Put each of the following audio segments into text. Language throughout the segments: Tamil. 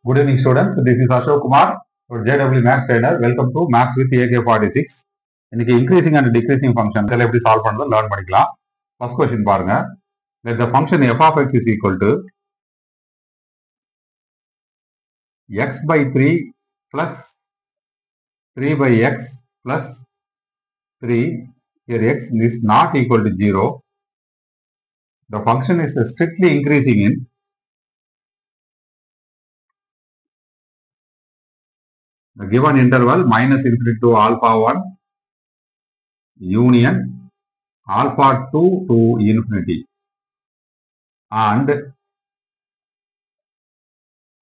Good evening, students. This is Ashok Kumar, your JW Maths trainer. Welcome to Maths with AK46. இன்னைக்கு increasing and decreasing function எப்படி solve பண்றது learn பண்ணிக்கலாம். First question பாருங்க. Let the function f of x is equal to x by 3 plus 3 by x plus 3. Here x is not equal to 0. The function is strictly increasing in the given interval minus infinity to alpha 1 union alpha 2 to infinity and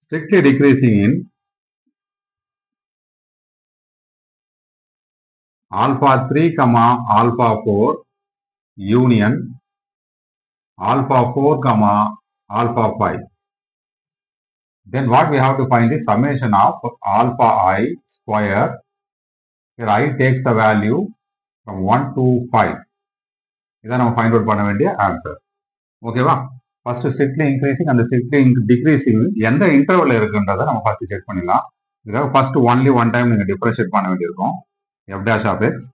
strictly decreasing in alpha 3 comma alpha 4 union alpha 4 comma alpha 5. Then what we have to find is summation of alpha I square. Here I takes the value from 1 to 5. இதான் நம்ம find out பண்ண வேண்டிய ஆன்சர். ஓகேவா? ஃபர்ஸ்ட் ஸ்ட்ரிக்ட்லி இன்க்ரீசிங் அந்த ஸ்ட்ரிக்ட்லி டிக்ரீசிங் எந்த இன்டர்வல் இருக்குன்றதை நம்ம ஃபர்ஸ்ட் செக் பண்ணிடலாம். இதுக்காக ஃபர்ஸ்ட் ஒன்லி ஒன் டைம் நீங்க டிஃபரன்ஷியேட் பண்ண வேண்டியிருக்கும். F dash of X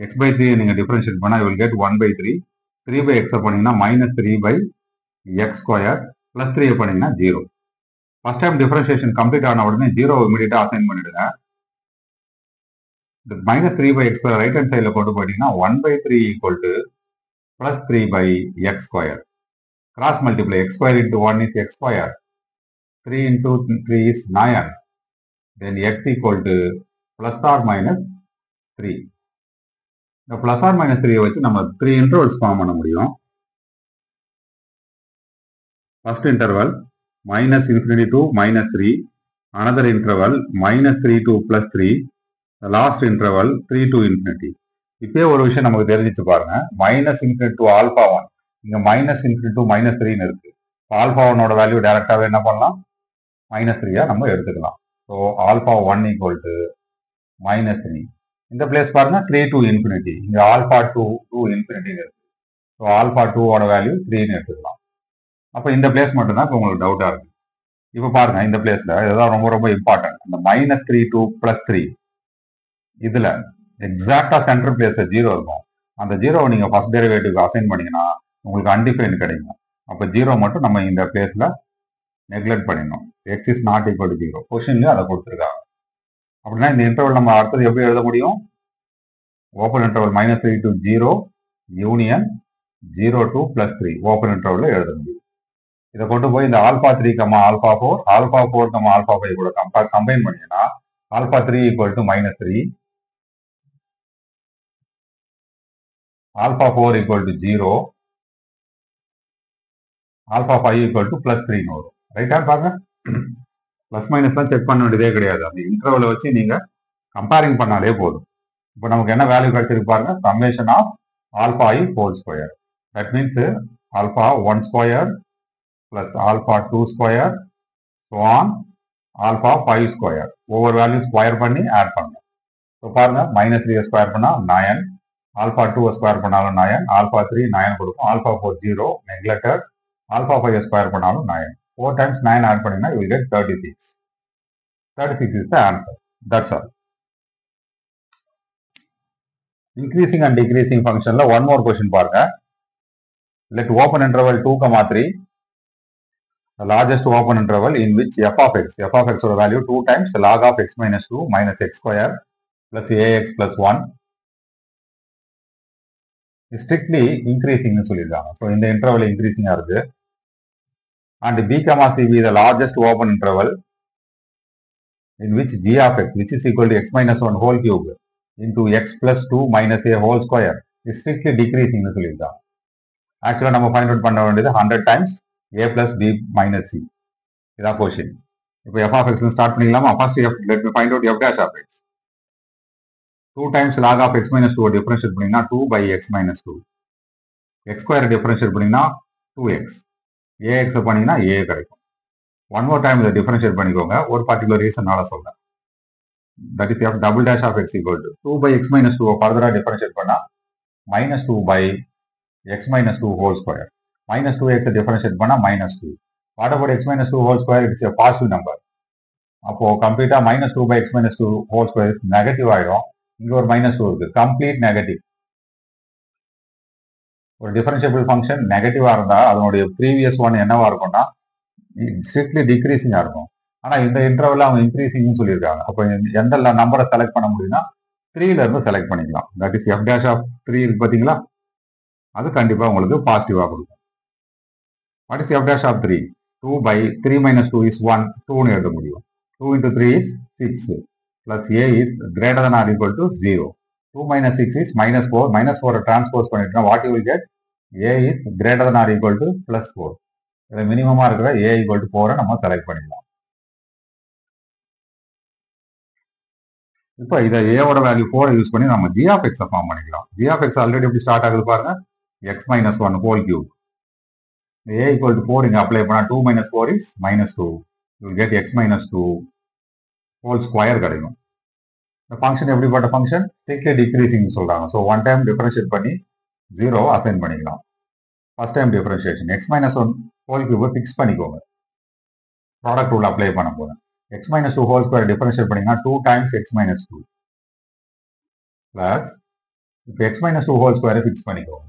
X by 3 நீங்க டிஃபரன்ஷியேட் பண்ணா you will get 1 by 3. 3 by x பண்ணீங்கன்னா minus 3 by x square plus 3 பண்ணீங்கன்னா 0. ஃபர்ஸ்ட் டைம் டிஃபரன்ஷியேஷன் கம்ப்ளீட் ஆன உடனே 0 இமீடியட்டா அசைன் பண்ணிடுங்க. Minus 3 by x square right hand சைடில் கொண்டு போயிட்டீங்கன்னா 1 by 3 equal to plus 3 by x square. Cross multiply x square into 1 is x square. 3 into 3 is 9. Then x equal to plus or minus 3. The plus or minus 3 வச்சு நம்ம 3 intervals form பண்ண முடியும். First interval minus infinity to minus 3. Another interval minus 3 to plus 3. The last interval 3 to infinity. இப்பே ஒரு விஷயம் நமக்கு தெரிஞ்சிச்சு பாருங்க. minus infinity to alpha 1. இங்க மைனஸ் இன்ஃபினிட்டி டு மைனஸ் 3 இருக்கு. ஆல்பா 1ஓட வேல்யூ டைரக்டாவே என்ன பண்ணலாம், மைனஸ் 3 நம்ம எடுத்துக்கலாம். So alpha 1 equal to minus 3. இந்த பிளேஸ் பாருங்க 3 டு இன்ஃபினிட்டி. இங்க ஆல்பா 2 டு இன்ஃபினிட்டி இருக்கு. ஸோ ஆல்பா 2ஓட வேல்யூ 3ன்னு எடுத்துக்கலாம். அப்போ இந்த பிளேஸ் மட்டும் தான் உங்களுக்கு டவுட்டா இருக்கு. இப்போ பாருங்க இந்த பிளேஸ்ல இதுதான் ரொம்ப ரொம்ப இம்பார்ட்டன்ட். இந்த மைனஸ் 3 டு பிளஸ் 3 இதுல எக்ஸாக்டா சென்டர் பிளேஸ்ல 0 இருக்கும். அந்த 0வை நீங்க ஃபர்ஸ்ட் டெரிவேட்டிவ்க்கு அசைன் பண்ணீங்கன்னா உங்களுக்கு அன்டிஃபைன் கிடைக்கும். அப்போ 0 மட்டும் நம்ம இந்த பிளேஸ்ல நெக்லெக்ட் பண்ணிடணும். X is not equal to 0 கொஸ்டின்லயும் அதை கொடுத்துருக்காங்க. அப்படின்னா இந்த இன்டர்வல் நம்ம அடுத்தது எப்படி எழுத முடியும், open interval minus 3 to 0 union 0 to plus 3 open இன்டர்வல்ல எழுத முடியும். இதை கொண்டு போய் இந்த alpha 3 comma alpha 4 alpha 4 comma alpha 5 கூட கம்பைன் பண்ணீங்கன்னா alpha 3 equal to minus 3 alpha 4 equal to 0 alpha 5 equal to plus 3 வரும். ரைட்டா பாருங்க, பிளஸ் மைனஸ் தான் செக் பண்ண வேண்டியதே கிடையாது. அந்த இன்டர்வலை வச்சு நீங்க கம்பேரிங் பண்ணாலே போதும். இப்போ நமக்கு என்ன வேல்யூ கிடைச்சிருக்கு பாருங்க, summation of alpha I whole square. That means alpha 1 square plus alpha 2 square so on alpha 5 square. ஒவ்வொரு வேல்யூ ஸ்கொயர் பண்ணி ஆட் பண்ணணும். ஸோ பாருங்க மைனஸ் 3 ஸ்கொயர் பண்ணா 9, ஆல்பா 2 ஸ்கொயர் பண்ணாலும் 9, ஆல்பா 3 9 கொடுக்கும், ஆல்பா 4 0 நெக்லெக்டட், alpha 5 ஸ்கொயர் பண்ணாலும் 9. 4 times 9 ஆட் பண்ணீங்கன்னா you will get 36. 36 is the answer. That's all. Increasing and decreasing functionல one more question பாருங்க. Let open interval 2, 3 the largest open interval in which f of x ஓட value 2 times log of x minus 2 minus x square plus ax plus 1 is strictly increasing னு சொல்லிருக்காங்க. ஸோ இந்த இன்டர்வல் இன்க்ரீசிங்கா இருக்கு. And b comma c be the largest open interval in which g of x which is equal to x minus 1 whole cube into x plus 2 minus a whole square is strictly decreasing னு சொல்லிருக்காங்க. ஆக்சுவலா நம்ம ஃபைண்ட் அவுட் பண்ண வேண்டியது 100 times a plus b minus c. இதான் क्वेश्चन. இப்போ f of x ஸ்டார்ட் பண்ணிக்கலாமா? First let me find out f dash of x. 2 times log of x minus 2 differentiate பண்ணீங்கன்னா 2 by x minus 2. x square differentiate பண்ணீங்கன்னா 2x. ax பண்ணீங்கன்னா a கிடைக்கும். ஒன் மோர் டைம் இதை டிஃபரன்ஷியேட் பண்ணிக்கோங்க. ஒரு பர்டிகுலர் ரீசனால சொல்றேன். That is f double dash of x equal to 2 by x minus 2 ஃபர்தரா டிஃபரன்ஷியேட் பண்ணா minus 2 by x minus 2 whole square. minus 2x differentiate பண்ணா minus 2. What about x minus 2 whole square? It's a positive number. அப்போ கம்ப்ளீட்டா -2/x - 2 ஹோல் ஸ்கொயர் நெகட்டிவ் ஆயிடும். இங்க ஒரு -2 இருக்கு, கம்ப்ளீட் நெகட்டிவ். ஒரு டிஃபரன்ஷியபிள் ஃபங்க்ஷன் நெகட்டிவா இருந்தா அதனுடைய ப்ரீவியஸ் ஒன் என்னவா இருக்கும்னா ஸ்ட்ரிக்ட்லி டிக்ரீசிங்கா இருக்கும். ஆனா இந்த இன்டர்வல்ல அவங்க இன்க்ரீசிங்னு சொல்லியிருக்காங்க. அப்போ எந்த நம்பரை செலக்ட் பண்ண முடியும்னா 3ல இருந்து செலக்ட் பண்ணிக்கலாம். தட் இஸ் f'(3) இருக்கு பாத்தீங்களா, அது கண்டிப்பா உங்களுக்கு பாசிட்டிவா கொடுக்கும். What is f'(3)? 2/3 - 2 is 1, 2னு எழுத முடியும். 2 into 3 is 6 plus a is greater than or equal to 0. 2 - 6 is -4. -4 transpose பண்ணிட்டோம்னா what you will get? a is greater than or equal to +4. இதை மினிமமா இருக்கிற a equal to 4 நம்ம செலக்ட் பண்ணிக்கலாம். இப்போ இதை a ஓட வேல்யூ 4 யூஸ் பண்ணி நம்ம g of x ஃபார்ம் பண்ணிக்கலாம். g of x ஆல்ரெடி எப்படி ஸ்டார்ட் ஆகுது பாருங்க, x - 1 whole cube. a equal to 4 இங்க அப்ளை பண்ணா 2 - 4 is -2. you will get x - 2 whole square கிடைக்கும். இந்த ஃபங்க்ஷன் எப்படிப்பட்ட ஃபங்க்ஷன்? ஸ்ட்ரிக்ட்லி டிக்ரீசிங் சொல்றாங்க. ஸோ ஒன் டைம் டிஃபரன்ஷியேட் பண்ணி 0 அசைன் பண்ணிக்கலாம். First time differentiation x - 1 whole கியூபை ஃபிக்ஸ் பண்ணிக்கோங்க. ப்ராடக்ட் ரூல் அப்ளை பண்ண போறேன். x - 2 ஹோல் ஸ்கொயர் டிஃபரன்ஷியேட் பண்ணீங்கன்னா 2 times x - 2 பிளஸ் இப்போ x - 2 ஹோல் ஸ்கொயரை ஃபிக்ஸ் பண்ணிக்கோங்க.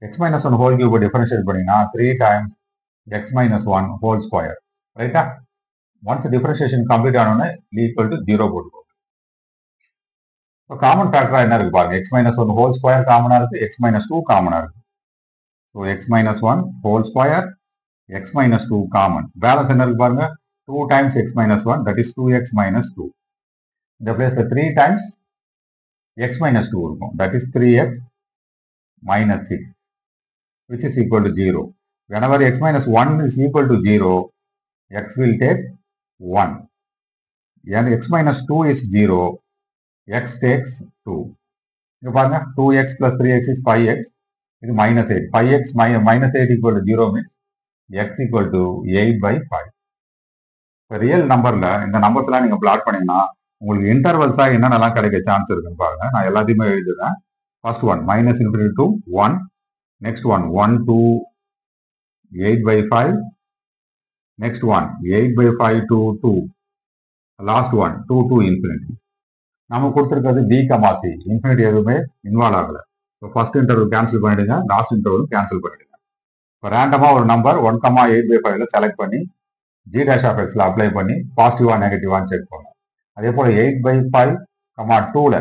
x - 1 ஹோல் கியூபை டிஃபரன்ஷியேட் பண்ணீங்கன்னா 3 times x - 1 ஹோல் ஸ்கொயர். ரைட்டா? ஒன்ஸ் டிஃபரன்ஷியேஷன் கம்ப்ளீட் ஆனோடனே ஈக்குவல் டு 0 போட்டுக்கோங்க. இப்போ காமன் ஃபேக்டரா என்ன இருக்கு பாருங்க, x - 1 ஹோல் ஸ்கொயர் காமனா இருக்கு, x - 2 காமனா இருக்கு. So x - 1 whole square, x - 2 common. Balance என்ன இருக்கு பாருங்க, 2 times x - 1 that is 2x - 2. இந்த பிளேஸ்ல 3 times x - 2 இருக்கும், that is 3x - 6 which is equal to 0. Whenever x - 1 is equal to 0, x will take 1. And x - 2 is 0, x takes 2. இங்க பாருங்க 2x plus 3x is 5x. இது -8. 5x -8 equal to 0 means x equal to 8/5. இப்போ ரியல் நம்பர்ல இந்த நம்பர்ஸ் எல்லாம் நீங்க பிளாட் பண்ணீங்கன்னா உங்களுக்கு இன்டர்வல்ஸா என்னென்னலாம் கிடைக்க சான்ஸ் இருக்குன்னு பாருங்க. நான் எல்லாத்தையுமே எழுதுறேன். First one -∞ to 1, next one 1 to 8/5, next one 8/5 to 2, last one 2 to infinity. நம்ம கொடுத்துருக்கிறது b, c, இன்ஃபினிட்டி எதுவுமே இன்வால்வ் ஆகல. இப்போ ஃபர்ஸ்ட் இன்டர்வல் கேன்சல் பண்ணிடுங்க, லாஸ்ட் இன்டர்வல் கேன்சல் பண்ணிடுங்க. இப்போ ரேண்டமா ஒரு நம்பர் 1, 8/5ல செலக்ட் பண்ணி g' of x அப்ளை பண்ணி பாசிட்டிவா நெகட்டிவான்னு செக் பண்ணும். அதே போல 8/5, 2ல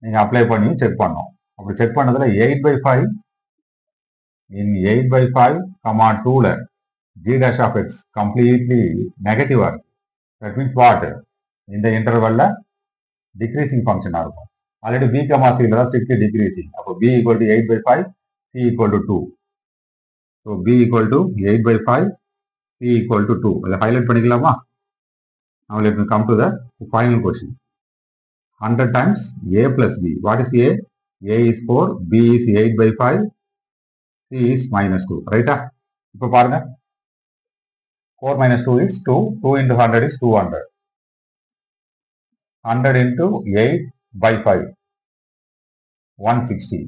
நீங்க அப்ளை பண்ணி செக் பண்ணணும். அப்படி செக் பண்ணதுல 8/5 in 8/5, 2ல g' of x completely நெகட்டிவா இருக்கு. That means what? இந்த இன்டர்வல்ல டிக்ரீசிங் ஃபங்க்ஷனா இருக்கும். ஆல்ரெடி b, cல தான் ஸ்ட்ரிக்ட்லி டிக்ரீசிங். அப்போ b equal to 8/5, c equal to 2. So b equal to 8/5, c equal to 2. இதை ஹைலைட் பண்ணிக்கலாமா? Now let me come to the final question. 100 times a plus b. What is a? A is 4, b is 8/5, c is -2. ரைட்டா? இப்போ பாருங்க 4 - 2 is 2. 2 into 100 is 200. 100 into 8/5, 160.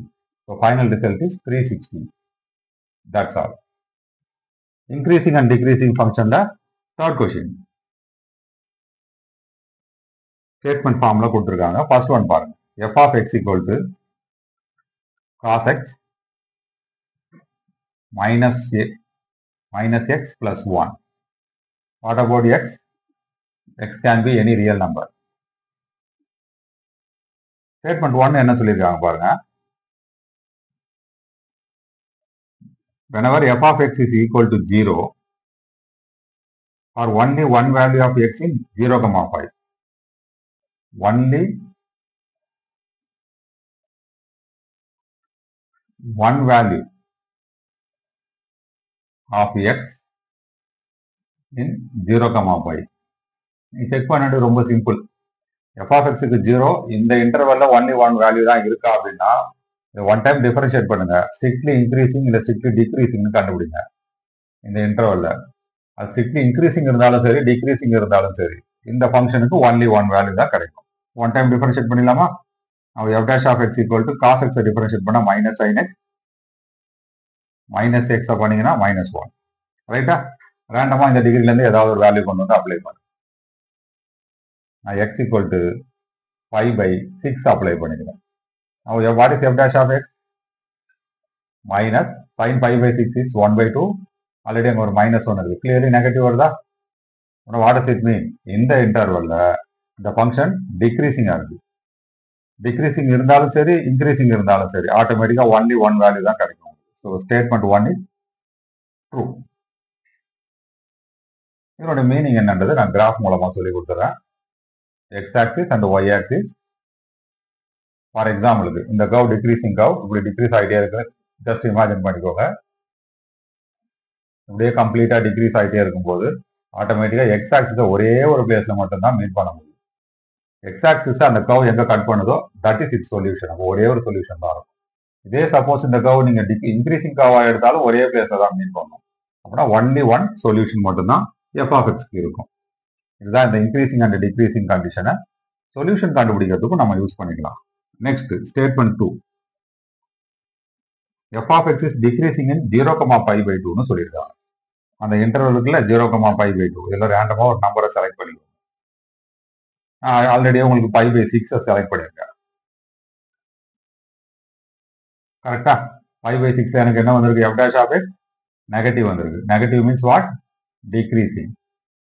So final result is 360. That's all. Increasing and decreasing function the third question. Statement formula கொடுத்திருக்காங்க. First one பாருங்க, f of x equal to cos x minus x plus 1. What about x? X can be any real number. Statement 1 என்ன சொல்லியிருக்காங்க பாருங்க, whenever f of x is equal to 0 or only one value of x in 0, 5. Only one value of x in 0, 5. நீ செக் பண்ணது ரொம்ப சிம்பிள். f of x க்கு 0, இந்த இன்டர்வல்ல only one வேல்யூ தான் இருக்கா அப்படின்னா ஒன் டைம் டிஃபரன்ஷியேட் பண்ணுங்க. ஸ்ட்ரிக்ட்லி இன்க்ரீசிங் இல்ல ஸ்ட்ரிக்ட்லி டிக்ரீசிங்னு கண்டுபிடிங்க. இந்த இன்டர்வல்ல அது ஸ்ட்ரிக்ட்லி இன்க்ரீசிங் இருந்தாலும் சரி, டிக்ரீசிங் இருந்தாலும் சரி, இந்த ஃபங்க்ஷனுக்கு ஒன்லி ஒன் வேல்யூ தான் கிடைக்கும். ஒன் டைம் டிஃபரன்ஷியேட் பண்ணிடலாமா? f' of x equal to cos x differentiate பண்ணா -sin x, -x பண்ணீங்கன்னா -1. ரைட்டா? ரேண்டமா இந்த டிகிரிலேருந்து ஏதாவது ஒரு வேல்யூ கொண்டு வந்து அப்ளை பண்ணு. நான் x equal to 5/6 அப்ளை பண்ணிக்கிறேன். Now what is f dash of x? Minus sin 5/6 is 1/2. Already அங்கே ஒரு -1 இருக்கு. கிளியர்லி நெகட்டிவ் வருதா? What does it mean? இந்த இன்டர்வல்ல இந்த ஃபங்க்ஷன் டிக்ரீசிங்கா இருக்கு. டிக்ரீசிங் இருந்தாலும் சரி, இன்க்ரீசிங் இருந்தாலும் சரி, ஆட்டோமேட்டிக்கா ஒன்லி ஒன் வேல்யூ தான் கிடைக்கும். So statement 1 is true. இதனோட மீனிங் என்னன்றது நான் கிராஃப் மூலமா சொல்லி கொடுத்துறேன். X axis and Y axis. For எக்ஸாம்பிளுக்கு இந்த கர்வ் டிக்ரீசிங் கர்வ் இப்படி டிக்ரீஸ் ஆகிட்டே இருக்கு. ஜஸ்ட் இமேஜின் பண்ணிக்கோங்க. இப்படியே கம்ப்ளீட்டா டிக்ரீஸ் ஆகிட்டே இருக்கும்போது ஆட்டோமேட்டிக்கா எக்ஸ் ஆக்சிஸை ஒரே ஒரு பிளேஸ்ல மட்டும் தான் மீட் பண்ண முடியும். எக்ஸ் ஆக்சிஸ் அந்த கர்வ் எங்க கட் பண்ணுதோ தட் இஸ் இட் சொல்யூஷன். அப்போ ஒரே ஒரு சொல்யூஷன் தான் இருக்கும். இதே சப்போஸ் இந்த கர்வ் நீங்க இன்க்ரீசிங் கர்வா எடுத்தாலும் ஒரே பிளேஸ்ல தான் மீட் பண்ணணும். அப்படின்னா ஒன்லி ஒன் சொல்யூஷன் மட்டும் தான் எஃப் ஆஃப் எக்ஸ்க்கு இருக்கும். இதுதான் இந்த இன்க்ரீசிங் அண்ட் டிக்ரீசிங் கண்டிஷனை சொல்யூஷன் கண்டுபிடிக்கிறதுக்கும் நம்ம யூஸ் பண்ணிக்கலாம். Next statement 2. F of X is decreasing in 0,π/2 சொல்லியிருக்காங்க. அந்த இன்டர்வலுக்குள்ள 0,π/2 இதுல ரேண்டமா ஒரு நம்பரை செலக்ட் பண்ணிக்கோங்க. ஆல்ரெடி உங்களுக்கு 5/6 செலக்ட் பண்ணிருக்கேன். கரெக்டா? 5/6 எனக்கு என்ன வந்திருக்கு? F dash of X negative வந்திருக்கு. Negative means what? டிக்ரீசிங்.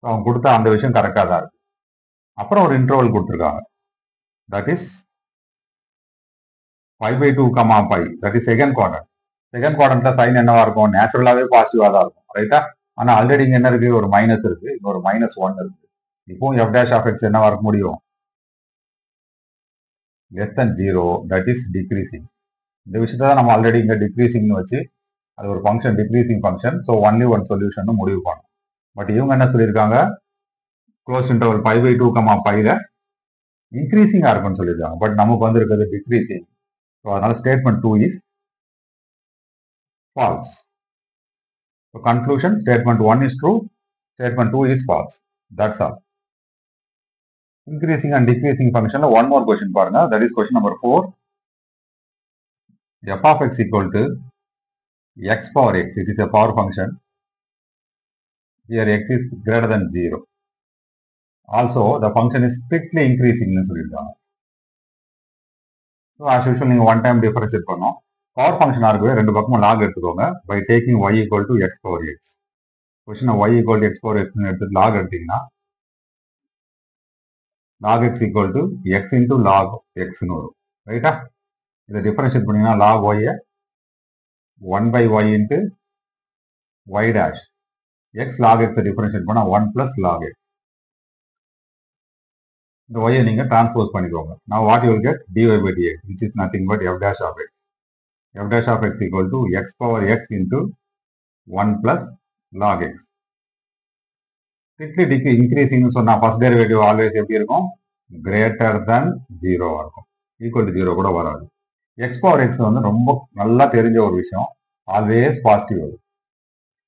அவங்க கொடுத்த அந்த விஷயம் கரெக்டா தான் இருக்கு. அப்புறம் ஒரு இன்டர்வல் கொடுத்துருக்காங்க. That is 5/2, π. That is second quadrant. Second குவாட்ரண்ட்ல சைன் என்னவா இருக்கும்? நேச்சுரலாவே பாசிட்டிவா தான் இருக்கும். ரைட்டா? ஆனா ஆல்ரெடி இங்க என்ன இருக்கு? ஒரு மைனஸ் இருக்கு. இங்க ஒரு -1 இருக்கு. இப்போ எஃப் டேஷ் ஆஃப் எக்ஸ் என்னவா இருக்க முடியும்? Less than 0. That is decreasing. இந்த விஷயத்தை தான் நம்ம ஆல்ரெடி இங்க டிக்ரீசிங்னு வச்சு அது ஒரு function, decreasing function. So only one solution முடிவு பண்ணும். பட் இவங்க என்ன சொல்லியிருக்காங்க? க்ளோஸ் இன்டர்வல் 5/2, π இன்க்ரீசிங்கா இருக்கும்னு சொல்லியிருக்காங்க. பட் நமக்கு வந்து இருக்கிறது டிக்ரீசிங். ஸோ அதனால statement 2 is false. So conclusion, statement 1 is true, statement 2 is false. That's all. Increasing and decreasing function, one more question paranga, that is question number 4. F of x equal to x power x. It is a power function. Here x is greater than 0. Also the function is strictly increasing. So as usual நீங்க one time differentiate பண்ணோம். பவர் ஃபங்க்ஷன் ஆகவே ரெண்டு பக்கமும் லாக் எடுத்துக்கோங்க. By taking y equal to x power x. Question y equal to x power x எடுத்து லாக் எடுத்தீங்கன்னா log x equal to x into log x னு வரும். ரைட்டா? இதை டிஃபரன்ஷியேட் பண்ணீங்கன்னா log y 1/y into y dash. x log x differentiate பண்ணா 1 plus log x. இந்த y நீங்க டிரான்ஸ்போஸ் பண்ணிக்கோங்க. Now what you will get? dy by dx, which is nothing but f dash of x. f dash of x equal to x power x into 1 plus log x. Strictly increasing சொன்னா first derivative always எப்படி இருக்கும்? greater than 0 இருக்கும். equal to 0 கூட வராது. x power x வந்து ரொம்ப நல்லா தெரிஞ்ச ஒரு விஷயம். always பாசிட்டிவ் வரும்.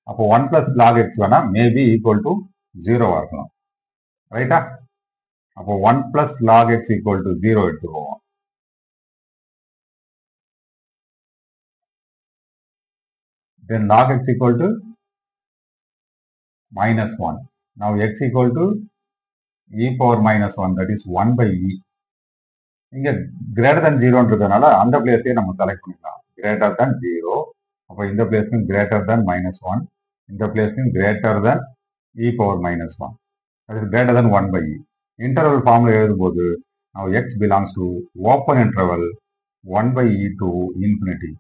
அப்போ 1 plus log x வேணா மேபி equal to 0 இருக்கலாம். ரைட்டா? அப்போ 1 plus log x equal to 0 எடுத்துக்குவோம். Then log x equal to -1. Now x equal to e power -1, that is 1 by e. இங்க greater than 0 இருக்கிறதுனால அந்த பிளேஸையே நம்ம செலக்ட் பண்ணிக்கலாம். greater than 0. அப்போ இந்த பிளேஸ்க்கும் greater than -1. இந்த பிளேஸ்க்கும் greater than e power -1. that is greater than 1 by e. Interval ஃபார்ம்ல எழுதும்போது now x belongs to open interval 1 by e to infinity.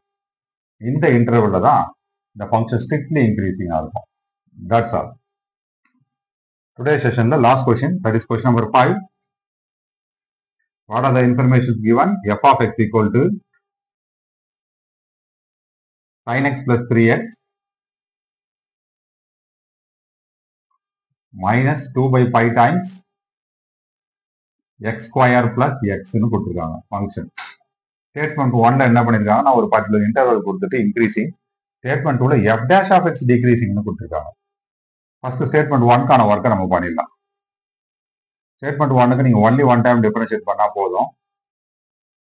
இந்த இன்டர்வல்ல தான் the function strictly increasing இருக்கும். That's all. Today's session, the last question, that is question number 5. What are the informations given? F of x equal to sin x plus 3x minus 2 by pi times x square plus x னு கொடுத்திருக்காங்க function. Statement 1ல என்ன பண்ணிருக்காங்கன்னா ஒரு பர்டிகுலர் இன்டர்வல் கொடுத்துட்டு increasing. Statement 2ல f dash of x decreasing னு கொடுத்திருக்காங்க. ஃபர்ஸ்ட் ஸ்டேட்மெண்ட் 1க்கான ஒர்க்கை நம்ம பண்ணிடலாம். ஸ்டேட்மெண்ட் 1க்கு நீங்க ஒன்லி ஒன் டைம் டிஃபரன்ஷியேட் பண்ணா போதும்.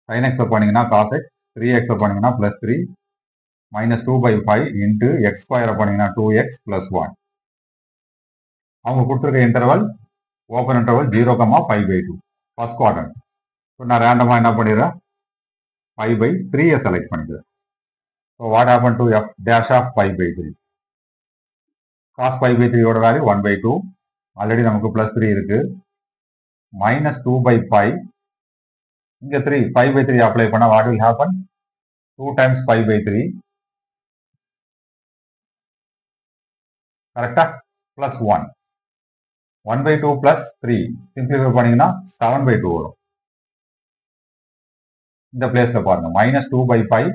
sin x பண்ணீங்கன்னா cos x, 3x பண்ணீங்கன்னா +3, -2 by 5 into x square பண்ணீங்கன்னா 2x plus 1. அவங்க கொடுத்துருக்க interval open interval 0,5/2 first quadrant. So நான் ரேண்டமாக என்ன பண்ணிடுறேன், 5/3 செலக்ட் பண்ணிக்கிறேன். So what happen to F dash of 5/3? Cause 5/3 ஓட வேல்யூ 1/2. ஆல்ரெடி நமக்கு +3 இருக்கு. -2/5. இங்க 3 5/3 அப்ளை பண்ணா வாட் வில் ஹேப்பன்? 2 times 5/3 கரெக்டா? +1. 1/2 + 3 சிம்பிளிஃபை பண்ணீங்கன்னா 7/2 வரும். இந்த பிளேஸ்ல பாருங்க, -2/5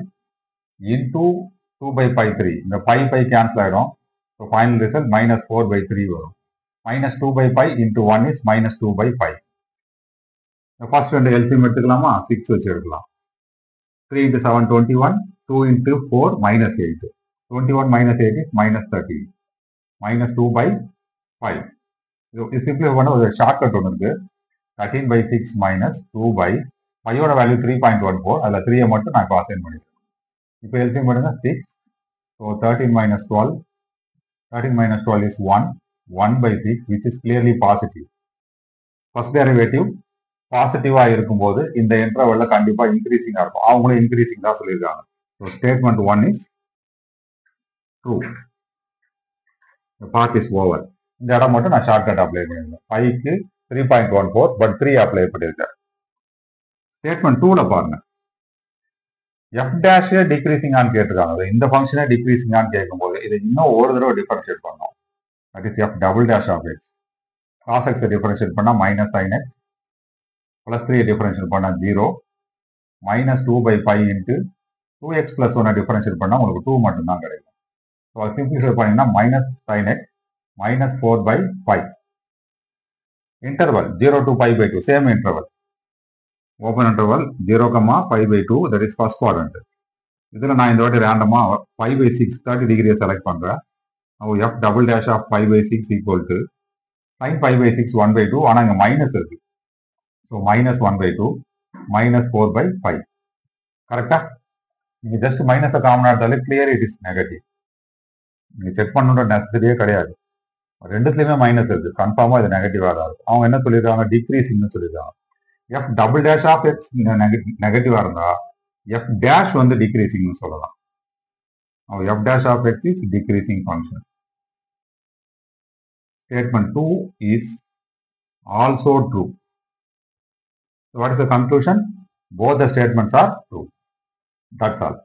into 2/3. இந்த 5 கேன்சல் ஆயிடும். ஸோ ஃபைனல் ரிசல்ட் -4/3 வரும். -2/5 into 1 is -2/5. ஃபர்ஸ்ட் ரெண்டு எல்சிஎம் எடுத்துக்கலாமா? 6 வச்சு எடுக்கலாம். 3 into 7 21, 2 into 4 -8. 21 - 8 is -13. -2/5. இது சிம்பிளிஃபை பண்ண ஒரு ஷார்ட்கட் ஒன்று இருக்கு. 13/6 - 2/5 வேல்யூ 3.14. அதில் 3 மட்டும் நான் இப்போ அசைன் பண்ணிக்கிறேன். இப்போ எல்சிஎம் பண்ணுங்க 6. So 13 - 12. 13 - 12 is 1. 1/6 which is clearly positive. First derivative பாசிட்டிவா இருக்கும்போது இந்த இன்டர்வல்ல கண்டிப்பா இன்க்ரீசிங்கா இருக்கும். அவங்களும் இன்க்ரீசிங் தான் சொல்லியிருக்காங்க. So statement 1 is true. Part is over. இந்த இடம் மட்டும் நான் ஷார்ட்கட் அப்ளை பண்ணிருக்கேன். 5க்கு 3.14 பட் 3 அப்ளை பண்ணியிருக்கேன். ஸ்டேட்மெண்ட் 2ல பாருங்க, எஃப் டேஷ் டிக்ரீசிங்கான்னு கேட்டிருக்காங்க. இந்த ஃபங்க்ஷனே டிக்ரீசிங்கான்னு கேட்கும்போது இதை இன்னும் ஒரு தடவை டிஃபரன்ஷியேட் பண்ணோம். That is F double dash of X. Cause எக்ஸை டிஃபரன்ஷியேட் பண்ணா -sin x, +3 டிஃபரன்ஷியேட் பண்ணா 0, -2/5 into 2x + 1 டிஃபரன்ஷியேட் பண்ணா உங்களுக்கு 2 மட்டும் தான் கிடைக்கும். ஸோ அது சிம்பிளிஃபை பண்ணீங்கன்னா -sin x -4/5. Interval 0 to π/2 same interval. Open interval 0,5/2 that is first quadrant. இதுல நான் இந்த வாட்டி ரேண்டமா 5/6 30 டிகிரியை செலக்ட் பண்றேன். F double dash of 5/6 equal to sin 5/6 1/2. ஆனா இங்க மைனஸ் இருக்கு. ஸோ -1/2 -4/5. கரெக்டா? நீங்க ஜஸ்ட் மைனஸை காமன் எடுத்தாலே கிளியர் இட் இஸ் நெகட்டிவ். நீங்க செக் பண்ணணுன்ற நெசசரியே கிடையாது. ரெண்டுத்துலயுமே மைனஸ் இருக்கு. கன்ஃபார்மா இது நெகட்டிவா தான் இருக்கும். அவங்க என்ன சொல்லியிருக்காங்க, டிக்ரீசிங்னு சொல்லியிருக்காங்க. F double dash of X நெகட்டிவா இருந்தா எஃப் டேஷ் வந்து டிக்ரீசிங்னு சொல்லலாம். F dash of X is decreasing function. Statement 2 is also true. So what is the conclusion? Both the statements are true. That's all.